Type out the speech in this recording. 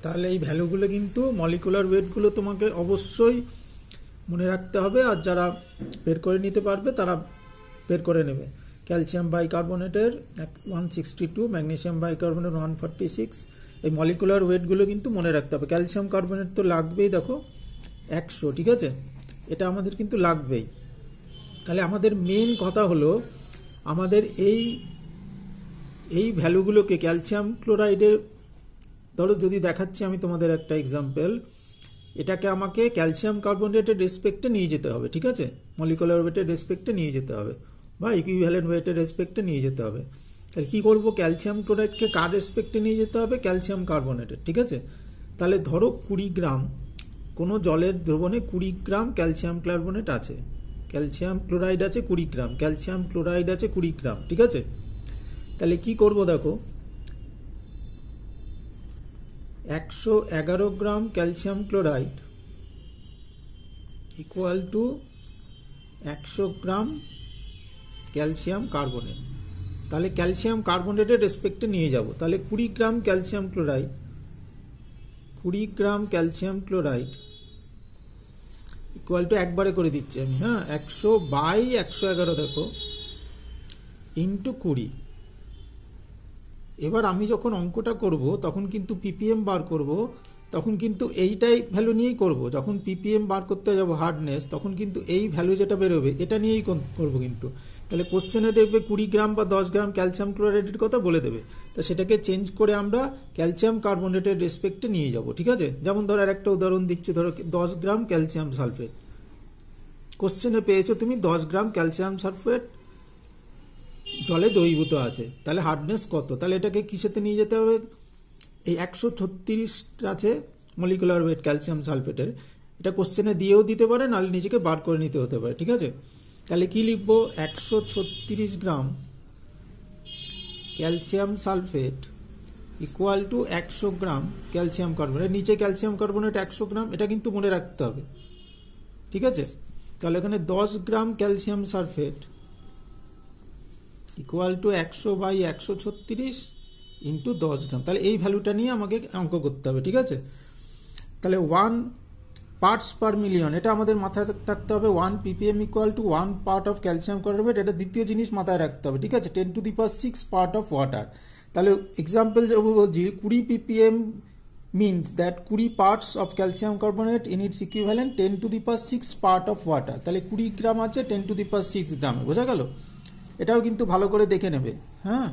তাহলে এই ভ্যালুগুলো কিন্তু মলিকুলার ওয়েটগুলো তোমাকে অবশ্যই মনে রাখতে হবে, আর যারা বের করে নিতে পারবে তারা বের করে নেবে। ক্যালসিয়াম বাইকার্বনেটের 162, ম্যাগনেসিয়াম বাইকার্বনেট 146, এই মলিকুলার ওয়েটগুলো কিন্তু মনে রাখতে হবে। ক্যালসিয়াম কার্বনেট তো লাগবেই, দেখো 100, ঠিক আছে, এটা আমাদের কিন্তু লাগবেই। তাহলে আমাদের মেন কথা হলো আমাদের এই ভ্যালুগুলোকে ক্যালসিয়াম ক্লোরাইডের, ধরো যদি দেখাচ্ছি আমি তোমাদের একটা এক্সাম্পল, এটাকে আমাকে ক্যালসিয়াম কার্বনেটের রেসপেক্টে নিয়ে যেতে হবে, ঠিক আছে, মলিকুলার ওয়েটের রেসপেক্টে নিয়ে যেতে হবে বা ইকুইভ্যালেন্ট ওয়েটের রেসপেক্টে নিয়ে যেতে হবে। তাহলে কী করবো, ক্যালসিয়াম ক্লোরাইডকে কার রেসপেক্টে নিয়ে যেতে হবে, ক্যালসিয়াম কার্বনেটের, ঠিক আছে। তাহলে ধরো 20 গ্রাম, কোনো জলের দ্রবণে 20 গ্রাম ক্যালসিয়াম কার্বনেট আছে, ক্যালসিয়াম ক্লোরাইড আছে 20 গ্রাম, ক্যালসিয়াম ক্লোরাইড আছে 20 গ্রাম, ঠিক আছে। তাহলে কি করব, দেখো 111 গ্রাম calcium chloride equal to 100 gram calcium carbonate. তাহলে ক্যালসিয়াম কার্বনেটের রেসপেক্টে নিয়ে যাব। তাহলে 20 গ্রাম calcium chloride, 20 gram calcium chloride equal to, একবারে করে দিচ্ছি আমি, হ্যাঁ, 100/111 দেখো ইন্টু 20। এবার আমি যখন অঙ্কটা করব তখন কিন্তু পিপিএম বার করব, তখন কিন্তু এইটাই ভ্যালু নিয়েই করব। যখন পিপিএম বার করতে যাব হার্ডনেস, তখন কিন্তু এই ভ্যালু যেটা বেরোবে এটা নিয়েই করব কিন্তু। তাহলে কোশ্চেনে দেখবে 20 গ্রাম বা 10 গ্রাম ক্যালসিয়াম ক্লোরাইডের কথা বলে দেবে, তা সেটাকে চেঞ্জ করে আমরা ক্যালসিয়াম কার্বনেটের রেসপেক্টে নিয়ে যাব, ঠিক আছে। যেমন ধরো আর একটা উদাহরণ দিচ্ছি, ধরো 10 গ্রাম ক্যালসিয়াম সালফেট, কোশ্চেনে পেয়েছো তুমি 10 গ্রাম ক্যালসিয়াম সালফেট জলে দ্রবীভূত আছে, তাহলে হার্ডনেস কত, তাহলে এটাকে কিসেতে নিয়ে যেতে হবে, এই 136 আছে মলিকুলার ওয়েট ক্যালসিয়াম সালফেটের, এটা কোশ্চেনে দিয়েও দিতে পারে, নাহলে নিজেকে বার করে নিতে হতে পারে, ঠিক আছে। তাহলে কি লিখবো, 136 গ্রাম calcium sulphate equal to 100 gram calcium carbonate, নিচে ক্যালসিয়াম কার্বনেট 100 গ্রাম, এটা কিন্তু মনে রাখতে হবে, ঠিক আছে। তাহলে এখানে 10 গ্রাম calcium sulphate equal to 100/136 into 10 গ্রাম। তাহলে এই ভ্যালুটা নিয়ে আমাকে অঙ্ক করতে হবে, ঠিক আছে। তাহলে 1 পার্টস পার মিলিয়ন, এটা আমাদের মাথায় থাকতে হবে। 1 ppm equal to 1 part of calcium carbonate, এটা দ্বিতীয় জিনিস মাথায় রাখতে হবে, ঠিক আছে। 10⁶ পার্ট অফ ওয়াটার। তাহলে এক্সাম্পল বলছি 20 ppm means that 20 parts of calcium carbonate in its equivalent 10⁶ part of water. তাহলে 20 গ্রাম আছে 10⁶ গ্রামে, বোঝা গেল। এটাও কিন্তু ভালো করে দেখে নেবে, হ্যাঁ।